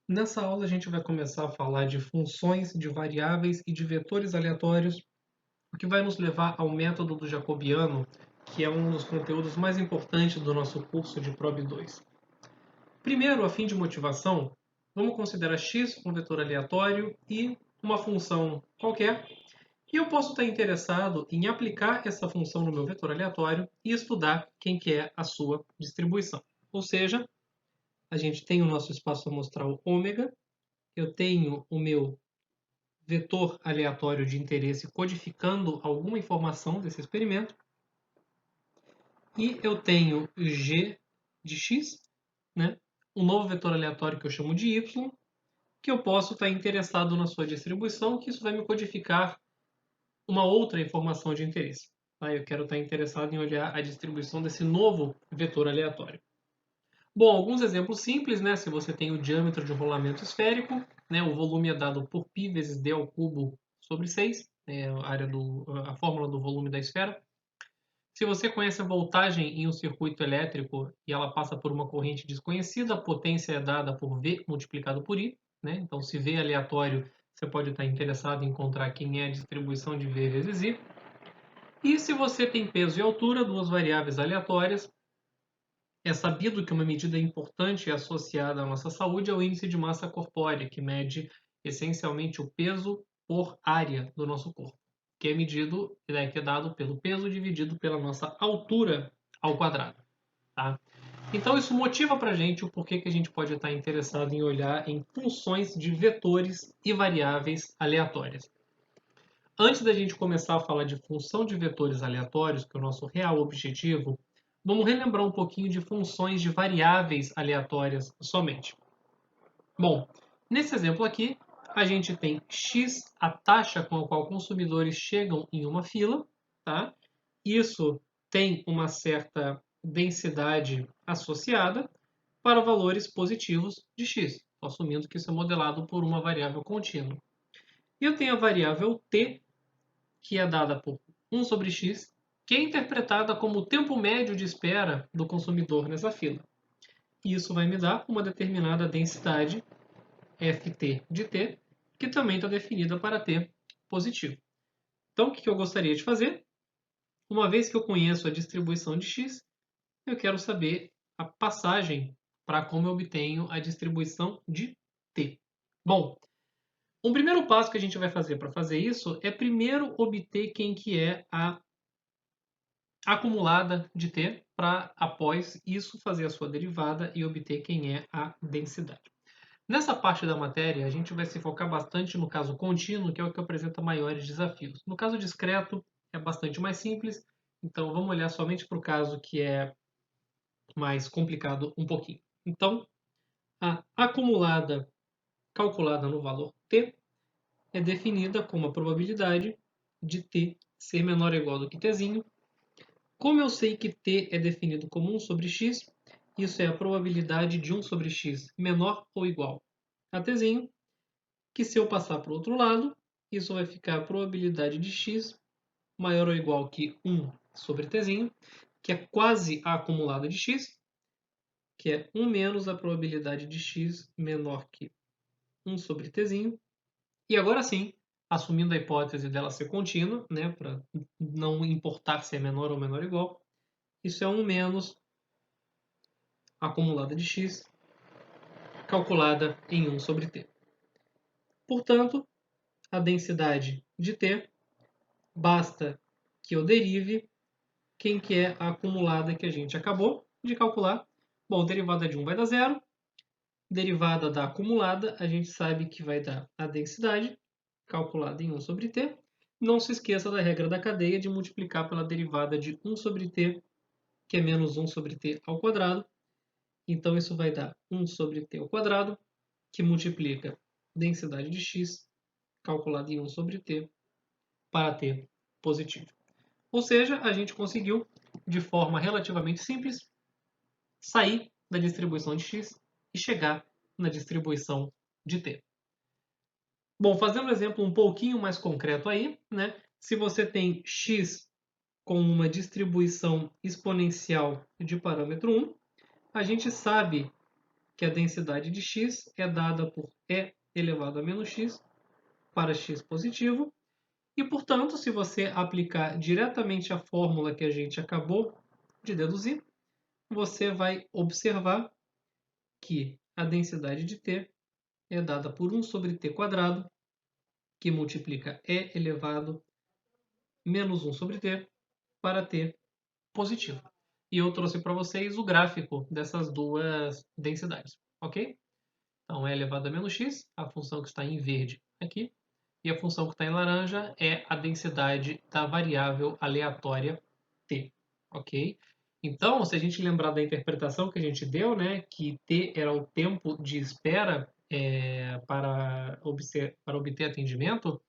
Nessa aula a gente vai começar a falar de funções, de variáveis e de vetores aleatórios, o que vai nos levar ao método do Jacobiano, que é um dos conteúdos mais importantes do nosso curso de Prob 2. Primeiro, a fim de motivação, vamos considerar x um vetor aleatório e uma função qualquer, e eu posso estar interessado em aplicar essa função no meu vetor aleatório e estudar quem que é a sua distribuição. Ou seja, a gente tem o nosso espaço amostral ômega, eu tenho o meu vetor aleatório de interesse codificando alguma informação desse experimento, e eu tenho g de x, né? Um novo vetor aleatório que eu chamo de y, que eu posso estar interessado na sua distribuição, que isso vai me codificar uma outra informação de interesse. Tá? Eu quero estar interessado em olhar a distribuição desse novo vetor aleatório. Bom, alguns exemplos simples, né? Se você tem o diâmetro de um rolamento esférico, né? O volume é dado por π vezes d ao cubo sobre 6, a fórmula do volume da esfera. Se você conhece a voltagem em um circuito elétrico e ela passa por uma corrente desconhecida, a potência é dada por V multiplicado por I, né? Então, se V é aleatório, você pode estar interessado em encontrar quem é a distribuição de V vezes I. E se você tem peso e altura, duas variáveis aleatórias, é sabido que uma medida importante associada à nossa saúde é o índice de massa corpórea, que mede essencialmente o peso por área do nosso corpo, que é medido, que é dado pelo peso dividido pela nossa altura ao quadrado. Tá? Então isso motiva para a gente o porquê que a gente pode estar interessado em olhar em funções de vetores e variáveis aleatórias. Antes da gente começar a falar de função de vetores aleatórios, que é o nosso real objetivo, vamos relembrar um pouquinho de funções de variáveis aleatórias somente. Bom, nesse exemplo aqui, a gente tem x, a taxa com a qual consumidores chegam em uma fila, tá? Isso tem uma certa densidade associada para valores positivos de x, assumindo que isso é modelado por uma variável contínua. E eu tenho a variável t, que é dada por 1 sobre x, que é interpretada como o tempo médio de espera do consumidor nessa fila. E isso vai me dar uma determinada densidade ft de t, que também está definida para t positivo. Então, o que eu gostaria de fazer? Uma vez que eu conheço a distribuição de x, eu quero saber a passagem para como eu obtenho a distribuição de t. Bom, um primeiro passo que a gente vai fazer para fazer isso é primeiro obter quem que é a acumulada de t, para após isso fazer a sua derivada e obter quem é a densidade. Nessa parte da matéria, a gente vai se focar bastante no caso contínuo, que é o que apresenta maiores desafios. No caso discreto, é bastante mais simples, então vamos olhar somente para o caso que é mais complicado um pouquinho. Então, a acumulada calculada no valor t é definida como a probabilidade de t ser menor ou igual do que tzinho. Como eu sei que t é definido como 1 sobre x, isso é a probabilidade de 1 sobre x menor ou igual a tzinho, que se eu passar para o outro lado, isso vai ficar a probabilidade de x maior ou igual que 1 sobre tzinho, que é quase a acumulada de x, que é 1 menos a probabilidade de x menor que 1 sobre tzinho. E agora sim, assumindo a hipótese dela ser contínua, né, para não importar se é menor ou menor ou igual, isso é 1 menos a acumulada de x calculada em 1 sobre t. Portanto, a densidade de t basta que eu derive quem que é a acumulada que a gente acabou de calcular. Bom, derivada de 1 vai dar zero. Derivada da acumulada, a gente sabe que vai dar a densidade, calculada em 1 sobre t. Não se esqueça da regra da cadeia de multiplicar pela derivada de 1 sobre t, que é menos 1 sobre t ao quadrado. Então, isso vai dar 1 sobre t ao quadrado, que multiplica densidade de x, calculada em 1 sobre t, para t positivo. Ou seja, a gente conseguiu, de forma relativamente simples, sair da distribuição de x e chegar na distribuição de t. Bom, fazendo um exemplo um pouquinho mais concreto aí, né? Se você tem x com uma distribuição exponencial de parâmetro 1, a gente sabe que a densidade de x é dada por e elevado a menos x para x positivo. E, portanto, se você aplicar diretamente a fórmula que a gente acabou de deduzir, você vai observar que a densidade de t é dada por 1 sobre t quadrado, que multiplica e elevado menos 1 sobre t para t positivo. E eu trouxe para vocês o gráfico dessas duas densidades, ok? Então, e elevado a menos x, a função que está em verde aqui, e a função que está em laranja é a densidade da variável aleatória t, ok? Então, se a gente lembrar da interpretação que a gente deu, né, que t era o tempo de espera para obter atendimento,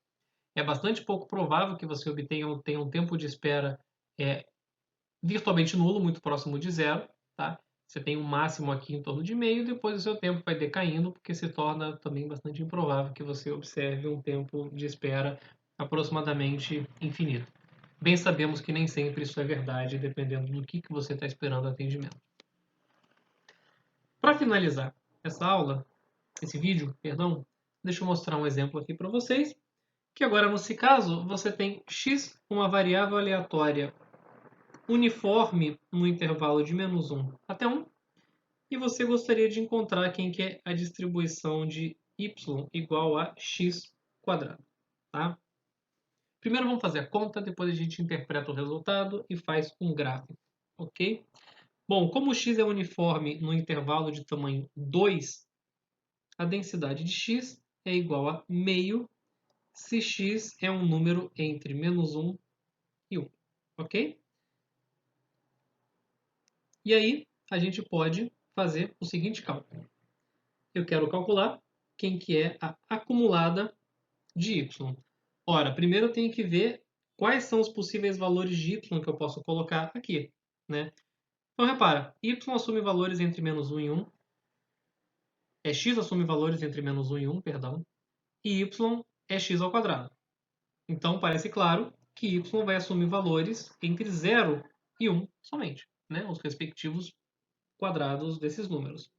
é bastante pouco provável que você tenha um tempo de espera virtualmente nulo, muito próximo de zero, tá? Você tem um máximo aqui em torno de meio, depois o seu tempo vai decaindo, porque se torna também bastante improvável que você observe um tempo de espera aproximadamente infinito. Bem sabemos que nem sempre isso é verdade, dependendo do que você está esperando o atendimento. Para finalizar esse vídeo, perdão, deixa eu mostrar um exemplo aqui para vocês, que agora, nesse caso, você tem x, uma variável aleatória uniforme no intervalo de menos 1 até 1, e você gostaria de encontrar quem que é a distribuição de y igual a x quadrado, tá? Primeiro vamos fazer a conta, depois a gente interpreta o resultado e faz um gráfico, ok? Bom, como o x é uniforme no intervalo de tamanho 2, a densidade de x é igual a meio se x é um número entre menos 1 e 1, ok? E aí a gente pode fazer o seguinte cálculo. Eu quero calcular quem que é a acumulada de y. Ora, primeiro eu tenho que ver quais são os possíveis valores de y que eu posso colocar aqui, né? Então, repara, y assume valores entre menos 1 e 1, x assume valores entre menos 1 e 1, perdão, e y é x ao quadrado. Então, parece claro que y vai assumir valores entre 0 e 1 somente, né? Os respectivos quadrados desses números.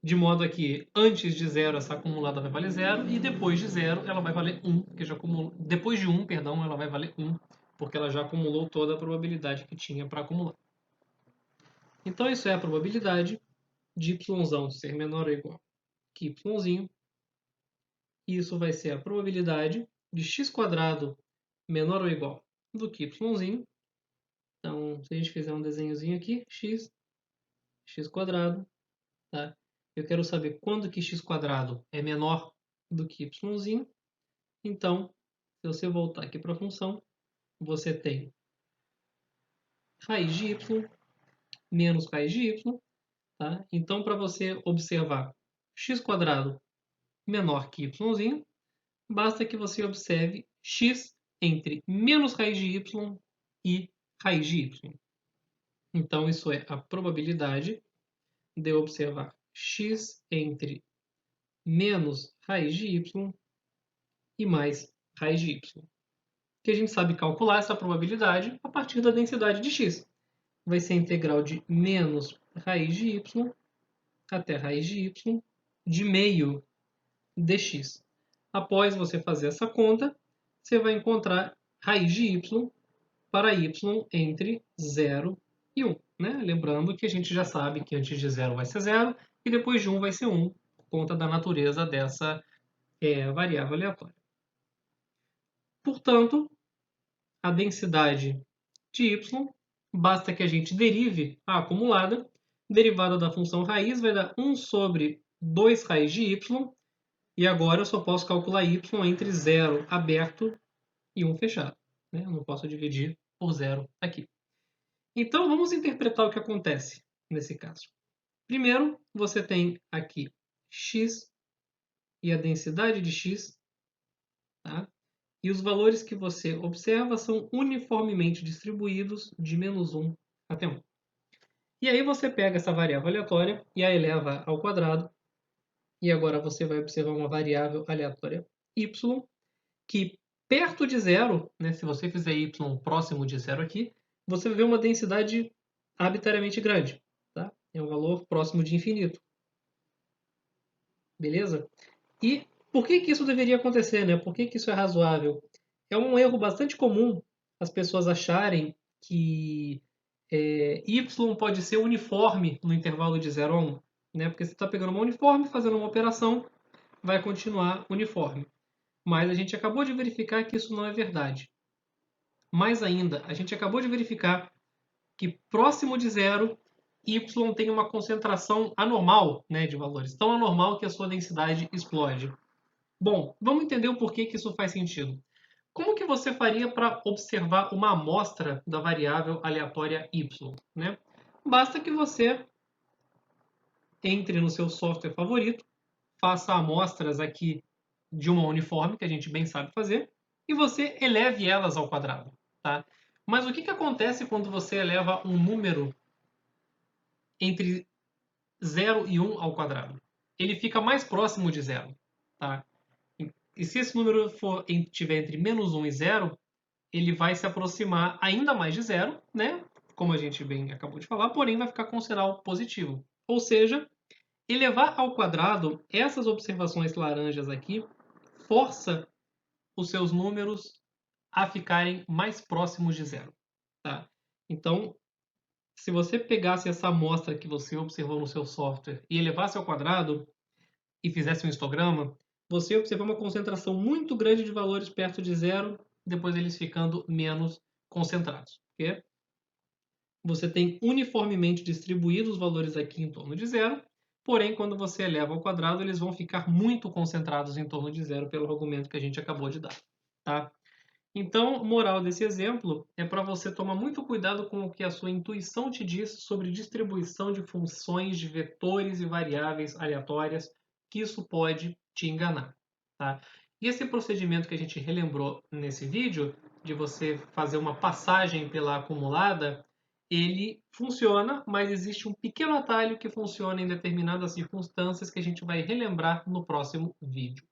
De modo que antes de 0 essa acumulada vai valer 0 e depois de 0 ela vai valer 1, porque já acumulou, depois de 1, perdão, ela vai valer 1, porque ela já acumulou toda a probabilidade que tinha para acumular. Então isso é a probabilidade de y ser menor ou igual que y, e isso vai ser a probabilidade de x quadrado menor ou igual do que y. Então, se a gente fizer um desenhozinho aqui, x quadrado, tá? Eu quero saber quando que x quadrado é menor do que y. Então, se você voltar aqui para a função, você tem raiz de y menos raiz de y. Tá? Então, para você observar x quadrado menor que y, basta que você observe x entre menos raiz de y e raiz de y. Então, isso é a probabilidade de eu observar x entre menos raiz de y e mais raiz de y. Que a gente sabe calcular essa probabilidade a partir da densidade de x. Vai ser a integral de menos raiz de y até raiz de y de meio dx. Após você fazer essa conta, você vai encontrar raiz de y para y entre 0 e 1. Né? Lembrando que a gente já sabe que antes de 0 vai ser 0 e depois de 1 vai ser 1, por conta da natureza dessa variável aleatória. Portanto, a densidade de y, basta que a gente derive a acumulada, derivada da função raiz vai dar 1 sobre 2 raiz de y, e agora eu só posso calcular y entre 0 aberto e 1 fechado. Né? Eu não posso dividir por 0 aqui. Então, vamos interpretar o que acontece nesse caso. Primeiro, você tem aqui x e a densidade de x, tá? E os valores que você observa são uniformemente distribuídos de menos 1 até 1. E aí você pega essa variável aleatória e a eleva ao quadrado. E agora você vai observar uma variável aleatória y, que perto de zero, né, se você fizer y próximo de zero aqui, você vai ver uma densidade arbitrariamente grande. Tá? É um valor próximo de infinito. Beleza? E por que que isso deveria acontecer, né? Por que que isso é razoável? É um erro bastante comum as pessoas acharem que y pode ser uniforme no intervalo de 0 a 1, né? Porque você está pegando uma uniforme, fazendo uma operação, vai continuar uniforme. Mas a gente acabou de verificar que isso não é verdade. Mais ainda, a gente acabou de verificar que próximo de zero, y tem uma concentração anormal, né, de valores, tão anormal que a sua densidade explode. Bom, vamos entender o porquê que isso faz sentido. Como que você faria para observar uma amostra da variável aleatória y, né? Basta que você entre no seu software favorito, faça amostras aqui de uma uniforme, que a gente bem sabe fazer, e você eleve elas ao quadrado. Tá? Mas o que acontece quando você eleva um número entre 0 e 1 ao quadrado? Ele fica mais próximo de zero. Tá? E se esse número estiver entre menos 1 e 0, ele vai se aproximar ainda mais de zero, né? Como a gente bem acabou de falar, porém vai ficar com sinal positivo. Ou seja, elevar ao quadrado essas observações laranjas aqui força os seus números a ficarem mais próximos de zero. Tá? Então, se você pegasse essa amostra que você observou no seu software e elevasse ao quadrado e fizesse um histograma, você observou uma concentração muito grande de valores perto de zero, depois eles ficando menos concentrados. Porque você tem uniformemente distribuídos os valores aqui em torno de zero, porém, quando você eleva ao quadrado, eles vão ficar muito concentrados em torno de zero pelo argumento que a gente acabou de dar. Tá? Então, moral desse exemplo é para você tomar muito cuidado com o que a sua intuição te diz sobre distribuição de funções de vetores e variáveis aleatórias, que isso pode te enganar. Tá? E esse procedimento que a gente relembrou nesse vídeo, de você fazer uma passagem pela acumulada, ele funciona, mas existe um pequeno atalho que funciona em determinadas circunstâncias que a gente vai relembrar no próximo vídeo.